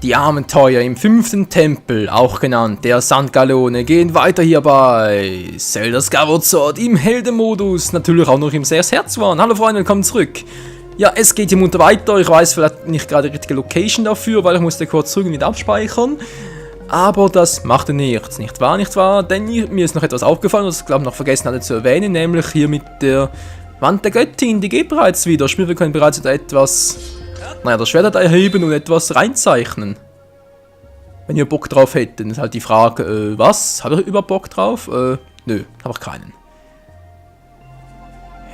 Die Abenteuer im 5. Tempel, auch genannt der Sandgalone, gehen weiter hier bei Zelda Skyward Sword im Heldenmodus, natürlich auch noch im CS Herz waren. Hallo Freunde, willkommen zurück. Ja, es geht hier munter weiter, ich weiß vielleicht nicht gerade die richtige Location dafür, weil ich musste kurz zurück und wieder abspeichern. Aber das macht nichts, nicht wahr? Denn mir ist noch etwas aufgefallen, was ich glaube noch vergessen hatte zu erwähnen, nämlich hier mit der Wand der Göttin, die geht bereits wieder. Sprich, wir können bereits wieder etwas... Naja, das Schwert erheben und etwas reinzeichnen. Wenn ihr Bock drauf hättet, ist halt die Frage, was? Habe ich überhaupt Bock drauf? Nö, habe ich keinen.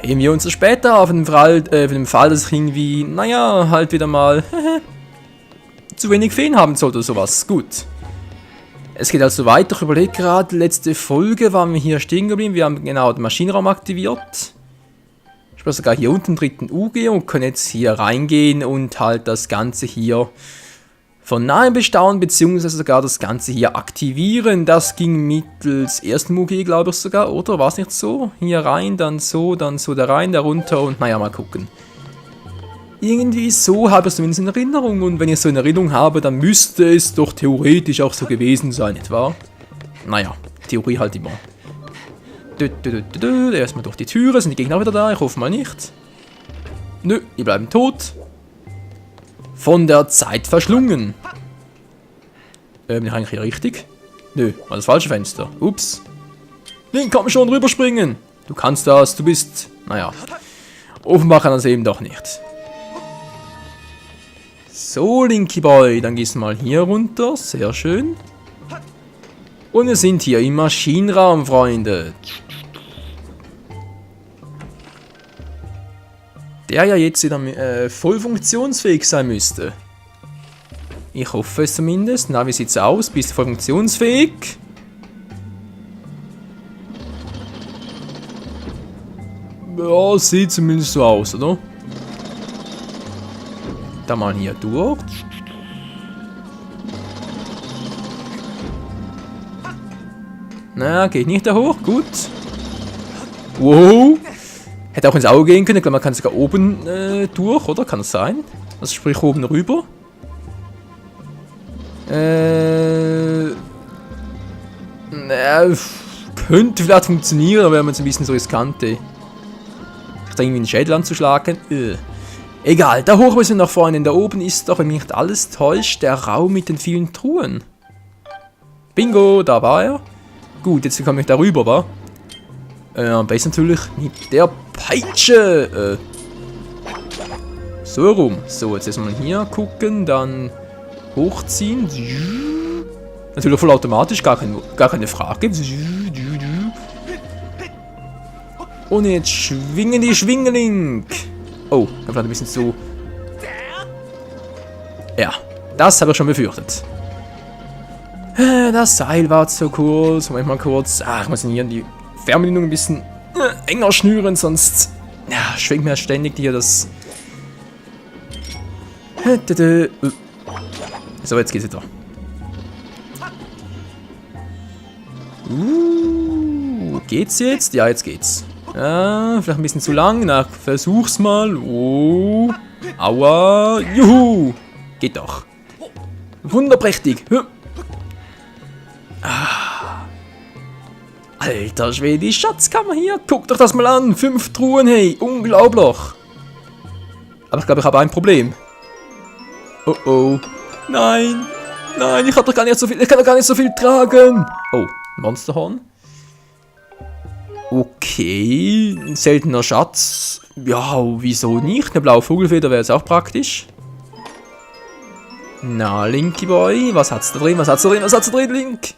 Heben wir uns das später auf, für den Fall, dass ich irgendwie, naja, halt wieder mal zu wenig Feen haben sollte oder sowas. Gut. Es geht also weiter. Ich überlege gerade, letzte Folge waren wir hier stehen geblieben. Wir haben genau den Maschinenraum aktiviert. Ich will sogar hier unten den 3. UG und können jetzt hier reingehen und halt das Ganze hier von nahem bestaunen, beziehungsweise sogar das Ganze hier aktivieren. Das ging mittels 1. UG, glaube ich sogar, oder? War es nicht so? Hier rein, dann so da rein, da runter und naja, mal gucken. Irgendwie so habe ich es zumindest in Erinnerung und wenn ich es so in Erinnerung habe, dann müsste es doch theoretisch auch so gewesen sein, nicht wahr? Naja, Theorie halt immer. Erstmal durch die Türe, sind die Gegner wieder da? Ich hoffe mal nicht. Nö, die bleiben tot. Von der Zeit verschlungen. Bin ich eigentlich hier richtig? Nö, war das falsche Fenster. Ups. Link, komm schon, rüberspringen. Du kannst das, du bist... Naja. Offenbar kann das eben doch nicht. So, Linky Boy, dann gehst du mal hier runter. Sehr schön. Und wir sind hier im Maschinenraum, Freunde. Der ja jetzt wieder voll funktionsfähig sein müsste. Ich hoffe es zumindest. Na, wie sieht's aus? Bist du voll funktionsfähig? Ja, sieht zumindest so aus, oder? Da mal hier durch. Na, geht nicht da hoch. Gut. Wow. Hätte auch ins Auge gehen können. Ich glaube, man kann sogar oben durch, oder? Kann das sein? Also sprich oben rüber. Na, könnte vielleicht funktionieren, aber wenn man es ein bisschen so riskant. Ich da irgendwie einen Schädel anzuschlagen. Egal, da hoch müssen wir nach vorne. Da oben ist doch, wenn mich nicht alles täuscht, der Raum mit den vielen Truhen. Bingo, da war er. Gut, jetzt komme ich da rüber, wa? Am besten natürlich mit der Peitsche. So rum. So, jetzt erstmal hier gucken, dann hochziehen. Natürlich voll automatisch, gar keine Frage. Und jetzt schwingen die Schwingeling. Oh, ich habe ein bisschen zu... Ja, das habe ich schon befürchtet. Das Seil war zu kurz. Moment mal kurz. Ich muss hier die Fernbedienung ein bisschen enger schnüren, sonst ja, schwingt mir ständig hier das... So, jetzt geht's wieder. Geht's jetzt? Ja, jetzt geht's. Ja, vielleicht ein bisschen zu lang. Na, versuch's mal. Oh. Aua. Juhu. Geht doch. Wunderprächtig. Alter Schwede, die Schatzkammer hier. Guckt euch das mal an. 5 Truhen, hey. Unglaublich. Aber ich glaube, ich habe ein Problem. Oh oh. Nein. Nein, ich habe doch gar nicht so viel. Ich kann doch gar nicht so viel tragen. Oh, Monsterhorn. Okay, ein seltener Schatz. Ja, wieso nicht? Eine blaue Vogelfeder wäre jetzt auch praktisch. Na, Linky Boy, was hat's da drin? Was hat's da drin? Was hat's da drin, Link?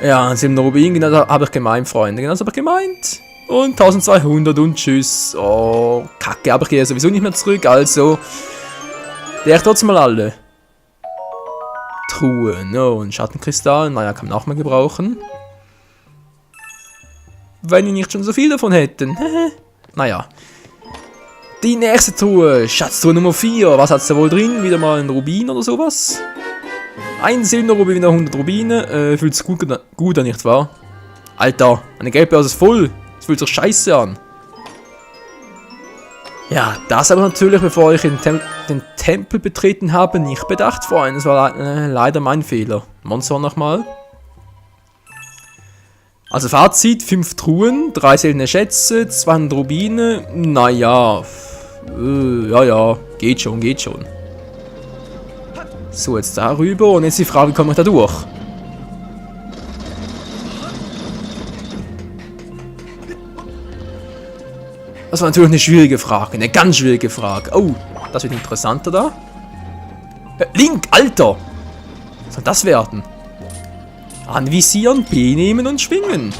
Ja, ein silberner Rubin, genau das habe ich gemeint, Freunde. Genau das habe ich gemeint. Und 1200 und tschüss. Oh, Kacke, aber ich gehe sowieso nicht mehr zurück, also... Der trotzdem mal alle. Truhen, oh, ein Schattenkristall, naja, kann man auch mal gebrauchen. Wenn die nicht schon so viel davon hätten. Naja. Die nächste Truhe. Schatztruhe Nummer 4. Was hat's da wohl drin? Wieder mal ein Rubin oder sowas? Ein silberner Rubin, wieder 100 Rubine. Fühlt sich gut an, nicht wahr? Alter, meine Geldbörse ist voll. Das fühlt sich scheiße an. Ja, das aber natürlich, bevor ich den Tempel betreten habe, nicht bedacht, Freunde. Das war leider mein Fehler. Monster nochmal. Also Fazit, 5 Truhen, 3 seltene Schätze, 200 Rubine. Naja, ja, geht schon, geht schon. So, jetzt darüber und jetzt die Frage, wie komme ich da durch? Das war natürlich eine schwierige Frage, eine ganz schwierige Frage. Oh, das wird interessanter da. Link, Alter! Was soll das werden? Anvisieren, B nehmen und schwingen.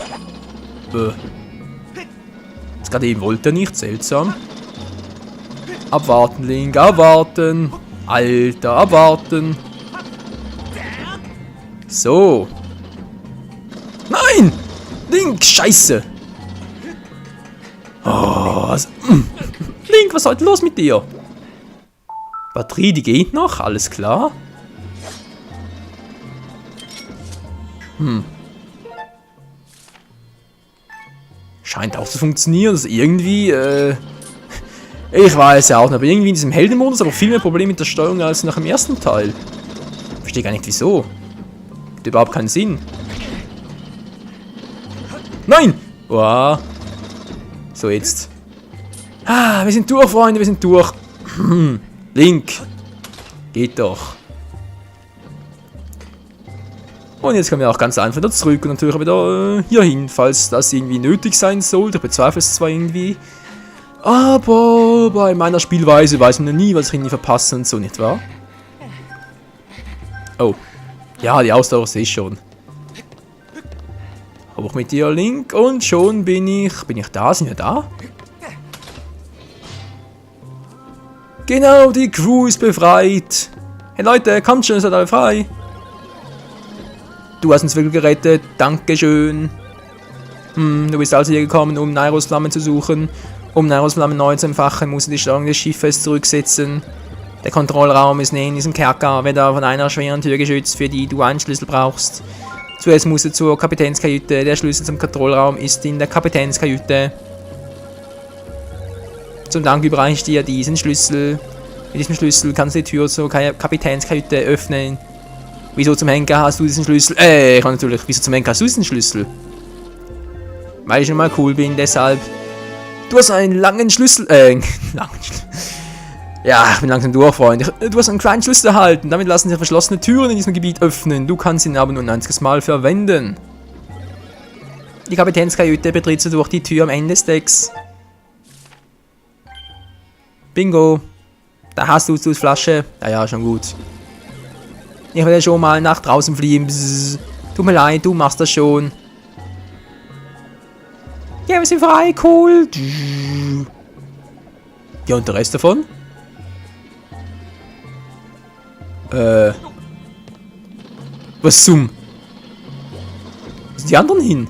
Das gerade eben wollte er nicht, seltsam. Abwarten, Link, abwarten. Alter, abwarten. So. Nein! Link, scheiße! Oh, Link, was ist heute los mit dir? Batterie, die geht noch, alles klar. Scheint auch zu funktionieren, dass irgendwie, ich weiß ja auch nicht, aber irgendwie in diesem Heldenmodus aber viel mehr Probleme mit der Steuerung als nach dem ersten Teil. Ich verstehe gar nicht wieso. Gibt überhaupt keinen Sinn. Nein! Wow. So, jetzt. Ah, wir sind durch, Freunde, wir sind durch. Link. Geht doch. Und jetzt kommen wir auch ganz einfach wieder zurück und natürlich auch wieder hier hin, falls das irgendwie nötig sein sollte. Ich bezweifle es zwar irgendwie. Aber bei meiner Spielweise weiß man ja nie, was ich irgendwie verpasse und so, nicht wahr? Oh. Ja, die Ausdauer sehe ich schon. Hoch mit dir, Link, und schon bin ich da? Sind wir da? Genau, die Crew ist befreit. Hey Leute, kommt schon, seid alle frei. Du hast uns wirklich gerettet, dankeschön. Du bist also hier gekommen, um Nairosflammen zu suchen. Um Nairosflammen neu zu entfachen, musst du die Steuerung des Schiffes zurücksetzen. Der Kontrollraum ist neben diesem Kerker, wird von einer schweren Tür geschützt, für die du einen Schlüssel brauchst. Zuerst musst du zur Kapitänskajüte. Der Schlüssel zum Kontrollraum ist in der Kapitänskajüte. Zum Dank überreiche ich dir diesen Schlüssel. Mit diesem Schlüssel kannst du die Tür zur Kapitänskajüte öffnen. Wieso zum Henker hast du diesen Schlüssel? Ich kann natürlich. Wieso zum Henker hast du diesen Schlüssel? Weil ich schon mal cool bin, deshalb. Du hast einen langen Schlüssel. Langen Schlüssel. Ja, ich bin langsam durch, Freunde. Du hast einen kleinen Schlüssel erhalten. Damit lassen sich verschlossene Türen in diesem Gebiet öffnen. Du kannst ihn aber nur ein einziges Mal verwenden. Die Kapitänskajüte betrittst du durch die Tür am Ende des Decks. Bingo. Da hast du die Flasche. Ja, schon gut. Ich werde schon mal nach draußen fliegen. Bzzz. Tut mir leid, du machst das schon. Ja, wir sind frei, cool. Ja, und der Rest davon? Was zum? Wo sind die anderen hin?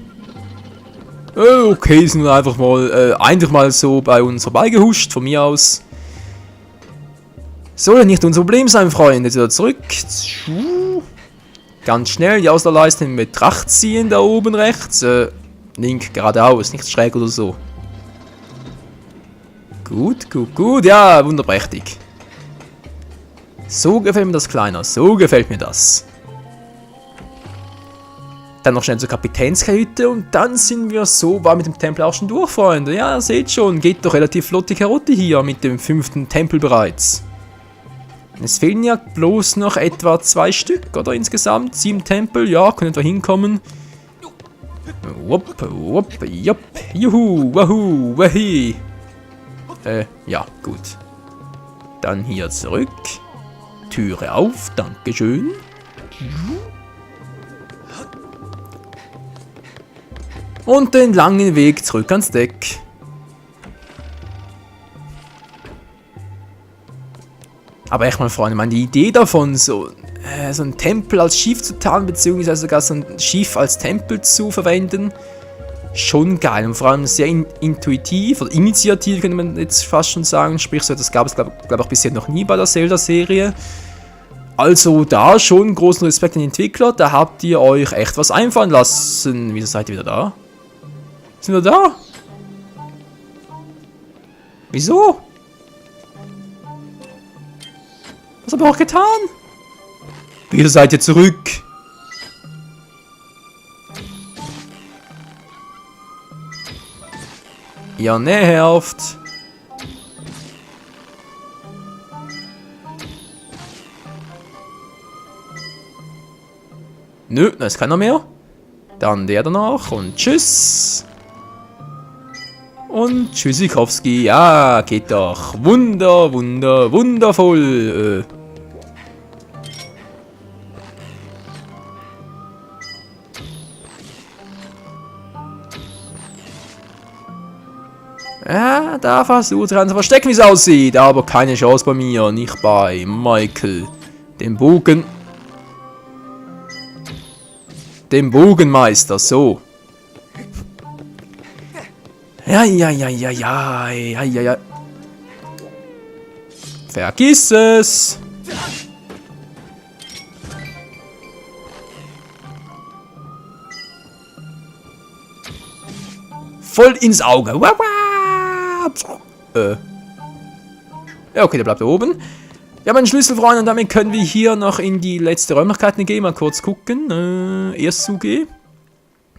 Okay, sind wir einfach mal so bei uns vorbeigehuscht, von mir aus. Soll ja nicht unser Problem sein, Freunde. Jetzt wieder zurück. Ganz schnell die Ausdauerleiste in Betracht ziehen, da oben rechts. Link geradeaus, nicht schräg oder so. Gut, gut, gut. Ja, wunderprächtig. So gefällt mir das, Kleiner. So gefällt mir das. Dann noch schnell zur Kapitänskajüte und dann sind wir so weit mit dem Tempel auch schon durch, Freunde. Ja, seht schon, geht doch relativ flott die Karotte hier mit dem 5. Tempel bereits. Es fehlen ja bloß noch etwa 2 Stück, oder insgesamt 7 Tempel. Ja, können etwa hinkommen. Wupp, wupp, jupp, juhu, wahoo, wahi. Ja, gut. Dann hier zurück. Türe auf, dankeschön. Und den langen Weg zurück ans Deck. Aber echt mal, Freunde, die Idee davon, so ein Tempel als Schiff zu tarnen, beziehungsweise sogar so ein Schiff als Tempel zu verwenden, schon geil. Und vor allem sehr intuitiv oder initiativ, könnte man jetzt fast schon sagen. Sprich, so etwas gab es, glaube ich, auch bisher noch nie bei der Zelda-Serie. Also da schon großen Respekt an die Entwickler, da habt ihr euch echt was einfallen lassen. Wieso seid ihr wieder da? Sind wir da? Wieso? Was habt ihr auch getan? Wieder seid ihr zurück. Ihr nervt. Nö, da ist keiner mehr. Dann der danach und tschüss. Und Tschüssikowski. Ja, geht doch. Wundervoll. Ja, da versucht er zu verstecken, wie es aussieht. Aber keine Chance bei mir. Nicht bei Michael. Dem Bogenmeister, so. Ja. Vergiss es. Voll ins Auge. Ja, okay, der bleibt da oben. Ja, mein Schlüssel, Freunde, und damit können wir hier noch in die letzte Räumlichkeiten gehen. Mal kurz gucken. Erst zugehen.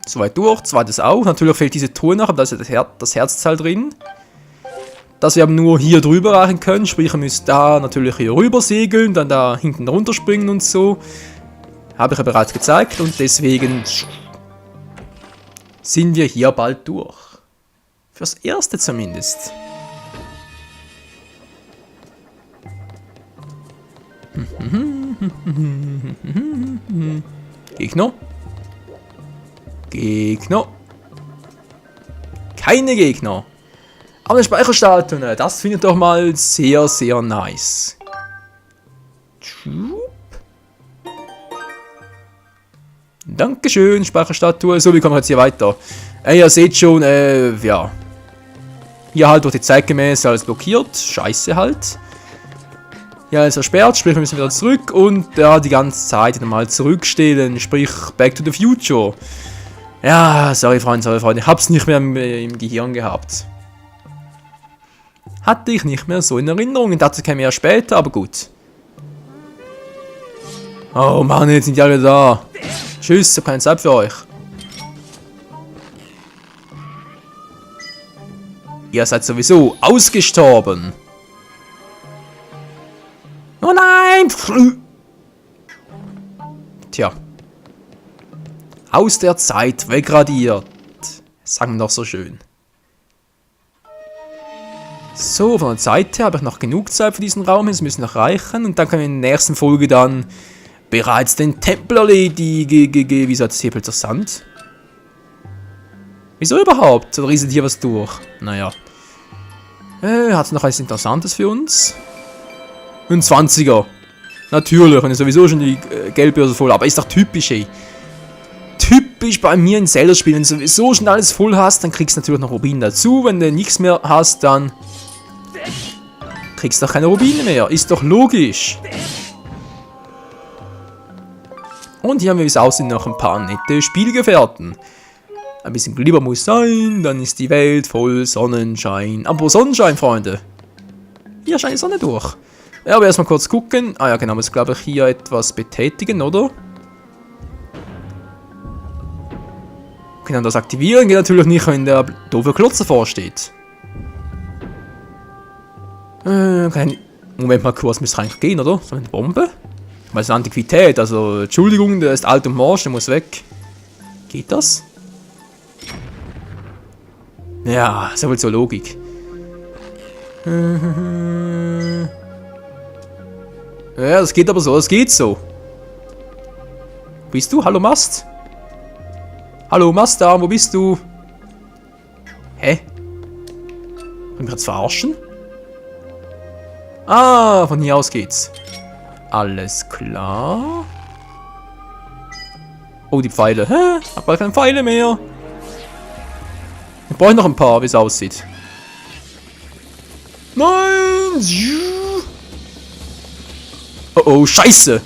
Soweit durch, zweites auch. Natürlich fehlt diese Truhe noch, aber da ist ja das Herzteil drin. Das wir aber nur hier drüber reichen können. Sprich, ihr müsst da natürlich hier rüber segeln, dann da hinten runterspringen und so. Habe ich ja bereits gezeigt und deswegen sind wir hier bald durch. Fürs Erste zumindest. Gegner. Keine Gegner. Aber eine Speicherstatue, das finde ich doch mal sehr, sehr nice. Dankeschön, Speicherstatue. So, wie kommen wir jetzt hier weiter? Ihr seht schon, ja. Hier halt durch die Zeitgemäß alles blockiert. Scheiße halt. Ja, ist versperrt, sprich wir müssen wieder zurück und ja, die ganze Zeit nochmal zurückstellen, sprich Back to the Future. Ja, sorry Freunde, ich hab's nicht mehr im Gehirn gehabt. Hatte ich nicht mehr so in Erinnerung, dazu käme ja später, aber gut. Oh Mann, jetzt sind die alle da. Tschüss, ich hab keine Zeit für euch. Ihr seid sowieso ausgestorben. Oh nein! Tja. Aus der Zeit wegradiert. Sagen wir doch so schön. So, von der Zeit her habe ich noch genug Zeit für diesen Raum. Es müssen noch reichen. Und dann können wir in der nächsten Folge dann bereits den Tempel erledigen. Wieso hat das hier plötzlich Sand? Wieso überhaupt? Oder rieselt hier was durch? Naja. Hat es noch was Interessantes für uns? Ein 20er. Natürlich, und ist sowieso schon die Geldbörse voll. Aber ist doch typisch, ey. Typisch bei mir in Zelda-Spielen. Wenn du sowieso schon alles voll hast, dann kriegst du natürlich noch Rubine dazu. Wenn du nichts mehr hast, dann kriegst du doch keine Rubine mehr. Ist doch logisch. Und hier haben wir, wie es aussieht, noch ein paar nette Spielgefährten. Ein bisschen Glibber muss sein, dann ist die Welt voll Sonnenschein. Aber Sonnenschein, Freunde. Hier scheint die Sonne durch. Ja, aber erstmal kurz gucken. Ah ja, genau, muss glaube ich hier etwas betätigen, oder? Okay, dann das aktivieren geht natürlich nicht, wenn der doofe Klotz davor steht. Moment mal kurz, müsste eigentlich gehen, oder? So eine Bombe? Weil es ist eine Antiquität, also Entschuldigung, der ist alt und morsch, der muss weg. Geht das? Ja, ist ja wohl zur Logik. Ja, das geht aber so, das geht so. Wo bist du? Hallo Mast? Hallo Masta, wo bist du? Hä? Wollen wir mich jetzt verarschen? Ah, von hier aus geht's. Alles klar. Oh, die Pfeile. Hä? Hab bald keine Pfeile mehr. Ich brauche noch ein paar, wie es aussieht. Nein! Oh oh, Scheiße!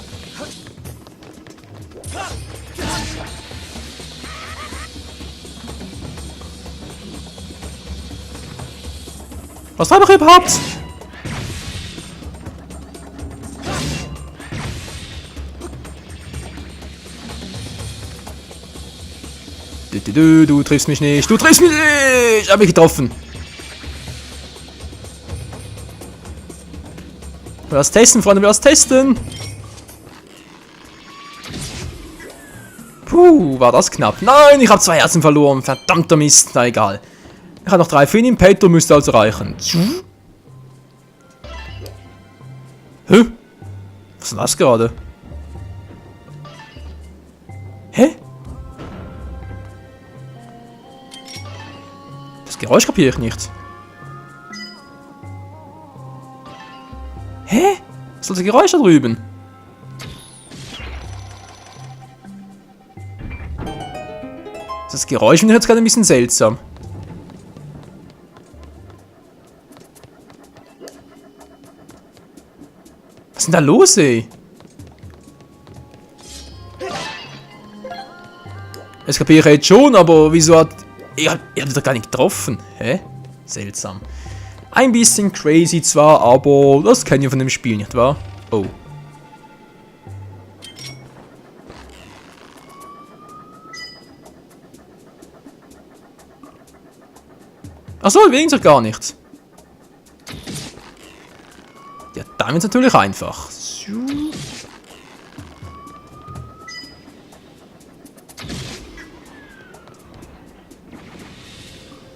Was war doch überhaupt? Du triffst mich nicht. Du triffst mich nicht. Hab ich getroffen. Wir das testen, Freunde. Wir das testen. Puh, war das knapp. Nein, ich habe 2 Herzen verloren. Verdammter Mist. Na egal. Ich habe noch 3 Feen im Petto, müsste also reichen. Hä? Was ist das gerade? Hä? Das Geräusch kapiere ich nicht. Hä? Was soll das Geräusch da drüben? Das Geräusch finde ich jetzt gerade ein bisschen seltsam. Was ist denn da los, ey? Das kapiere ich jetzt schon, aber wieso hat... Ihr habt doch gar nicht getroffen. Hä? Seltsam. Ein bisschen crazy zwar, aber das kennt ihr von dem Spiel, nicht wahr? Oh. Achso, wegen sich gar nichts. Ja, dann ist natürlich einfach.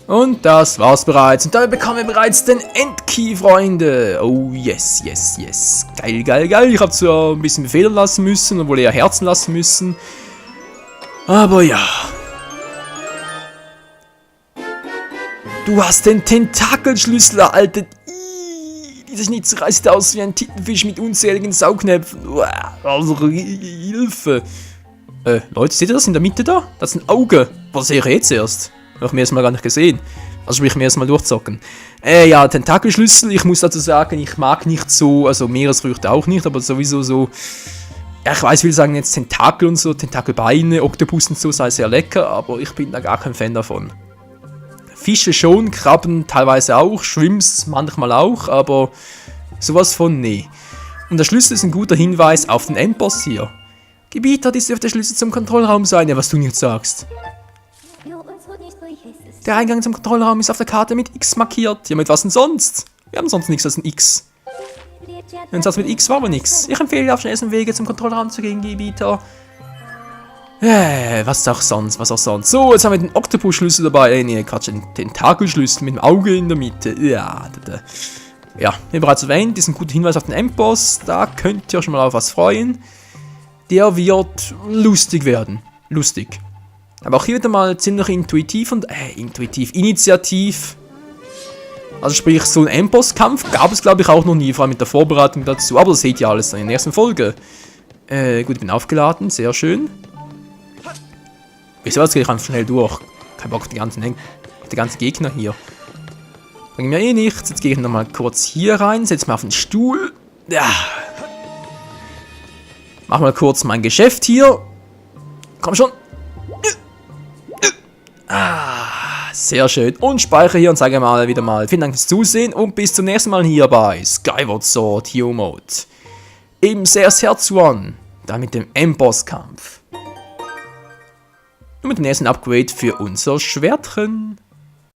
Und das war's bereits. Und damit bekommen wir bereits den Endkey, Freunde. Oh, yes, yes, yes. Geil, geil, geil. Ich habe zwar ein bisschen befedern lassen müssen, obwohl eher Herzen lassen müssen. Aber ja. Du hast den Tentakelschlüssel erhalten. Dieser Schnitzel sieht aus wie ein Tintenfisch mit unzähligen Saugnäpfen. Also, Hilfe. Leute, seht ihr das in der Mitte da? Das ist ein Auge. Was sehe ich jetzt erst? Habe ich mir erstmal gar nicht gesehen. Also sprich, mir erstmal durchzocken. Ja, Tentakelschlüssel. Ich muss dazu sagen, ich mag nicht so, also Meeresfrüchte auch nicht, aber sowieso so. Ja, ich weiß, ich will sagen jetzt Tentakel und so, Tentakelbeine, Oktopus und so sei sehr lecker, aber ich bin da gar kein Fan davon. Fische schon, Krabben teilweise auch, Shrimps manchmal auch, aber sowas von nee. Und der Schlüssel ist ein guter Hinweis auf den Endboss hier. Gebieter, dies dürfte der Schlüssel zum Kontrollraum sein, ja, was du nicht sagst. Der Eingang zum Kontrollraum ist auf der Karte mit X markiert. Ja, mit was denn sonst? Wir haben sonst nichts als ein X. Wenn es das mit X war, aber nichts. Ich empfehle dir auf schnellsten Wege zum Kontrollraum zu gehen, Gebieter. Was auch sonst, was auch sonst. So, jetzt haben wir den Oktopus-Schlüssel dabei. Nee, Quatsch, den Tentakelschlüssel mit dem Auge in der Mitte. Ja, ja, wie bereits erwähnt, ist ein guter Hinweis auf den Endboss. Da könnt ihr euch schon mal auf was freuen. Der wird lustig werden. Lustig. Aber auch hier wieder mal ziemlich intuitiv und, initiativ. Also sprich, so einen Endboss-Kampf gab es glaube ich auch noch nie, vor allem mit der Vorbereitung dazu. Aber das seht ihr alles dann in der nächsten Folge. Gut, ich bin aufgeladen, sehr schön. Wieso, jetzt gehe ich einfach schnell durch. Kein Bock auf die ganzen Gegner hier. Bringen mir eh nichts. Jetzt gehe ich nochmal kurz hier rein, setze mich auf den Stuhl. Ja. Mach mal kurz mein Geschäft hier. Komm schon. Sehr schön. Und speichere hier und sage mal wieder mal vielen Dank fürs Zusehen und bis zum nächsten Mal hier bei Skyward Sword Hero Mode. Im Herz One. Dann mit dem Endboss-Kampf. Und mit dem nächsten Upgrade für unser Schwertchen.